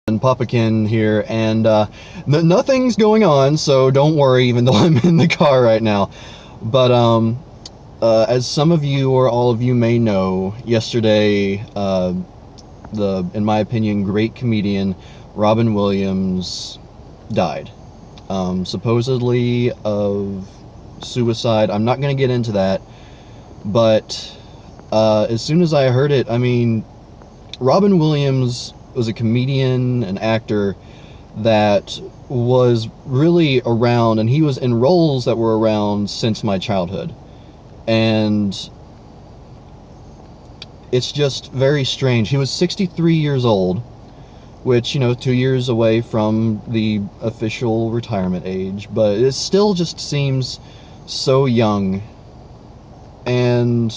And Papa Kenn here, and nothing's going on, so don't worry, even though I'm in the car right now. But as some of you or all of you may know, yesterday, in my opinion, great comedian Robin Williams died, supposedly of suicide. I'm not going to get into that, but as soon as I heard it, I mean, Robin Williams was a comedian, an actor that was really around, and he was in roles that were around since my childhood. And it's just very strange. He was 63 years old, which, 2 years away from the official retirement age, but it still just seems so young. And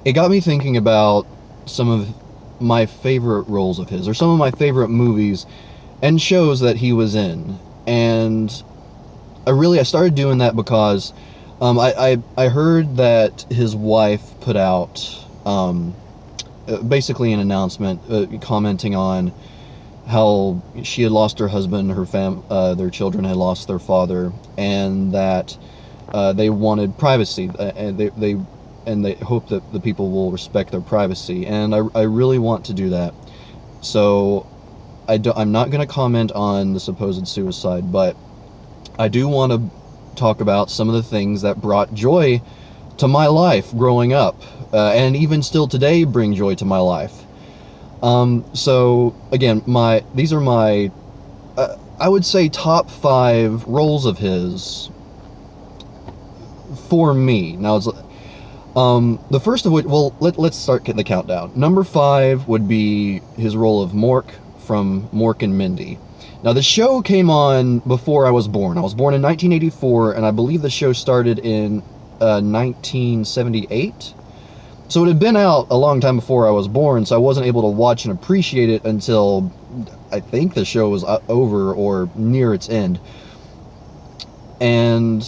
it got me thinking about some of my favorite roles of his, or some of my favorite movies and shows that he was in. And I started doing that because I heard that his wife put out basically an announcement commenting on how she had lost her husband, their children had lost their father, and that they wanted privacy, and they hope that the people will respect their privacy. And I really want to do that. So I'm not going to comment on the supposed suicide, but I do want to talk about some of the things that brought joy to my life growing up, and even still today bring joy to my life. So again, these are my I would say top 5 roles of his for me. Now it's the first of which, well, let's start the countdown. Number 5 would be his role of Mork from Mork and Mindy. Now, the show came on before I was born. I was born in 1984, and I believe the show started in 1978. So it had been out a long time before I was born, so I wasn't able to watch and appreciate it until I think the show was over or near its end. And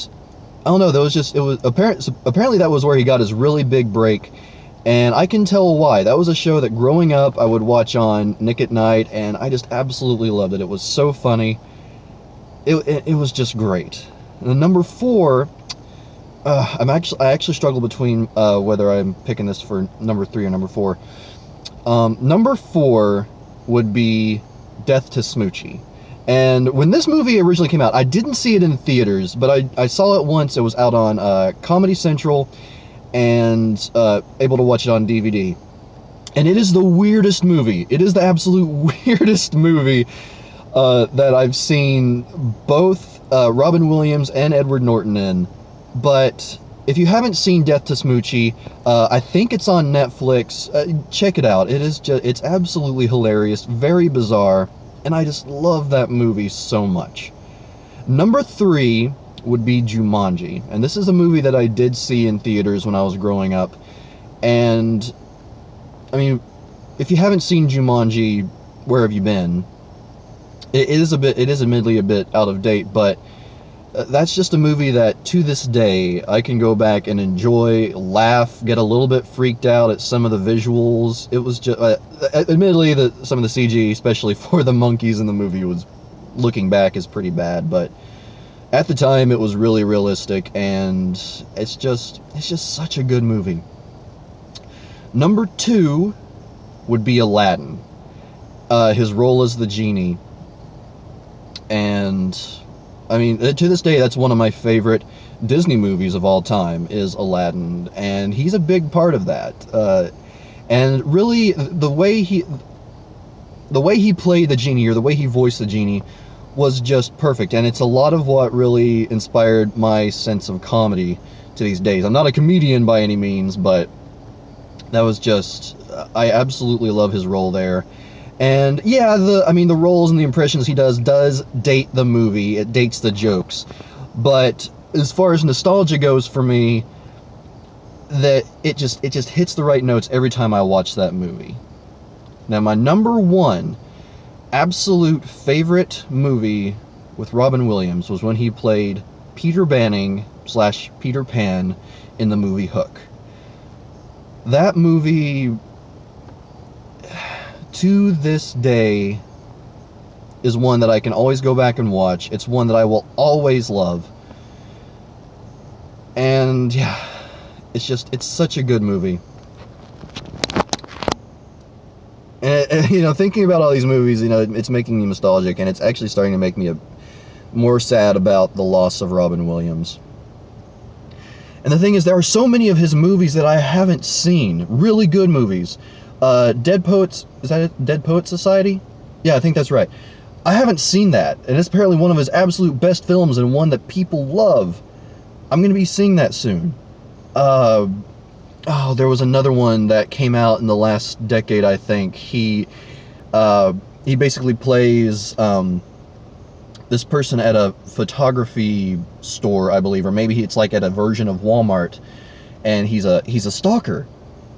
I don't know, it was apparently that was where he got his really big break, and I can tell why. That was a show that growing up I would watch on Nick at Night, and I just absolutely loved it. It was so funny. It was just great. And number 4, I actually struggle between whether I'm picking this for number 3 or number 4. Number 4 would be Death to Smoochie. And when this movie originally came out, I didn't see it in theaters, but I saw it once. It was out on Comedy Central, and able to watch it on DVD. And it is the weirdest movie. It is the absolute weirdest movie that I've seen both Robin Williams and Edward Norton in. But if you haven't seen Death to Smoochie, I think it's on Netflix. Check it out. It's absolutely hilarious, very bizarre, and I just love that movie so much. Number 3 would be Jumanji, and this is a movie that I did see in theaters when I was growing up. And I mean, if you haven't seen Jumanji, where have you been? It is admittedly a bit out of date, but that's just a movie that to this day I can go back and enjoy, laugh, get a little bit freaked out at some of the visuals. It was just admittedly some of the CG, especially for the monkeys in the movie, was, looking back, is pretty bad, but at the time it was really realistic, and it's just such a good movie. Number 2 would be Aladdin. His role as the genie. And I mean, to this day, that's one of my favorite Disney movies of all time, is Aladdin, and he's a big part of that. And really, the way he played the genie, or the way he voiced the genie, was just perfect. And it's a lot of what really inspired my sense of comedy to these days. I'm not a comedian by any means, but that was just, I absolutely love his role there. And yeah, the roles and the impressions he does date the movie. It dates the jokes. But as far as nostalgia goes for me, that it just hits the right notes every time I watch that movie. Now, my number 1 absolute favorite movie with Robin Williams was when he played Peter Banning / Peter Pan in the movie Hook. That movie, to this day, is one that I can always go back and watch. It's one that I will always love. And yeah, it's such a good movie. And you know, thinking about all these movies, you know, it's making me nostalgic, and it's actually starting to make me more sad about the loss of Robin Williams. And the thing is, there are so many of his movies that I haven't seen. Really good movies. Dead Poets, is that it? Dead Poet Society? Yeah, I think that's right. I haven't seen that, and it's apparently one of his absolute best films and one that people love. I'm going to be seeing that soon. There was another one that came out in the last decade, I think. He basically plays this person at a photography store, I believe, or maybe it's like at a version of Walmart, and he's a stalker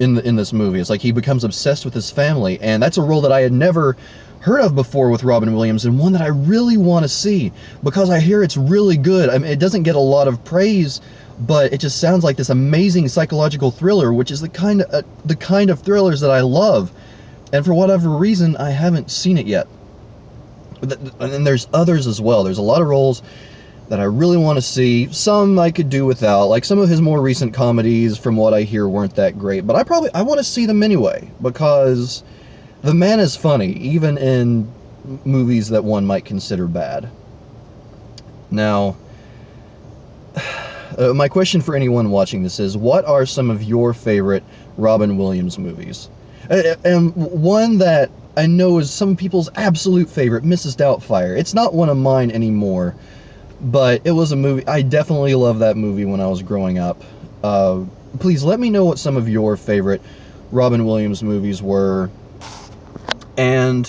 in this movie. It's like he becomes obsessed with his family, and that's a role that I had never heard of before with Robin Williams, and one that I really want to see because I hear it's really good. I mean, it doesn't get a lot of praise, but it just sounds like this amazing psychological thriller, which is the kind of thrillers that I love. And for whatever reason, I haven't seen it yet. And there's others as well. There's a lot of roles that I really want to see. Some I could do without. Like some of his more recent comedies, from what I hear, weren't that great. But I want to see them anyway, because the man is funny, even in movies that one might consider bad. Now, my question for anyone watching this is, what are some of your favorite Robin Williams movies? And one that I know is some people's absolute favorite, Mrs. Doubtfire. It's not one of mine anymore, but it was a movie. I definitely loved that movie when I was growing up. Please let me know what some of your favorite Robin Williams movies were, and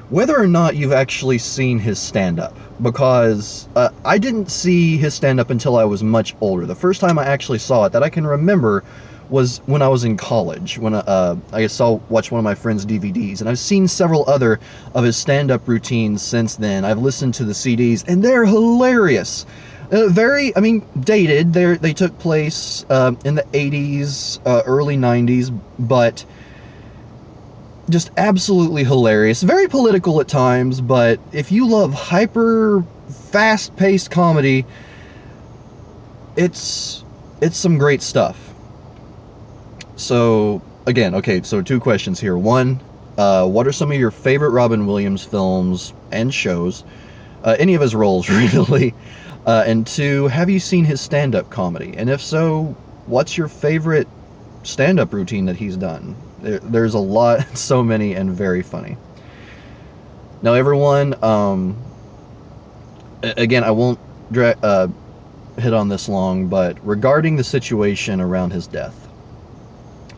whether or not you've actually seen his stand-up, because I didn't see his stand-up until I was much older. The first time I actually saw it that I can remember was when I was in college, when I watched one of my friend's DVDs, and I've seen several other of his stand-up routines since then. I've listened to the CDs, and they're hilarious. Dated. They took place in the 80s, early 90s, but just absolutely hilarious. Very political at times, but if you love hyper fast-paced comedy, it's some great stuff. So again, okay, so two questions here. One, what are some of your favorite Robin Williams films and shows? Any of his roles, really. And two, have you seen his stand-up comedy? And if so, what's your favorite stand-up routine that he's done? There's a lot, so many, and very funny. Now, everyone, again, I won't hit on this long, but regarding the situation around his death,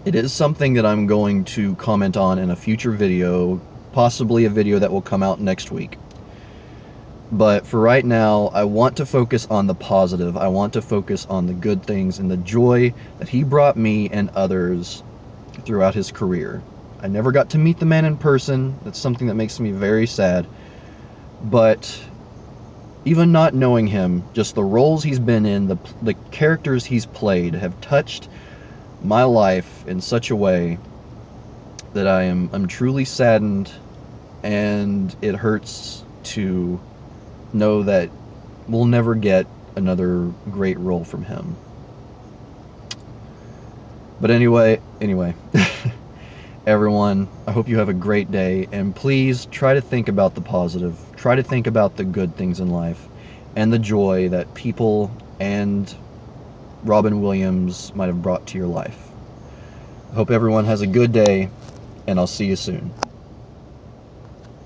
it is something that I'm going to comment on in a future video, possibly a video that will come out next week. But for right now, I want to focus on the positive. I want to focus on the good things and the joy that he brought me and others throughout his career. I never got to meet the man in person. That's something that makes me very sad. But even not knowing him, just the roles he's been in, the characters he's played have touched my life in such a way that I'm truly saddened, and it hurts to know that we'll never get another great role from him. But anyway, everyone, I hope you have a great day, and please try to think about the positive. Try to think about the good things in life and the joy that people and Robin Williams might have brought to your life. I hope everyone has a good day, and I'll see you soon.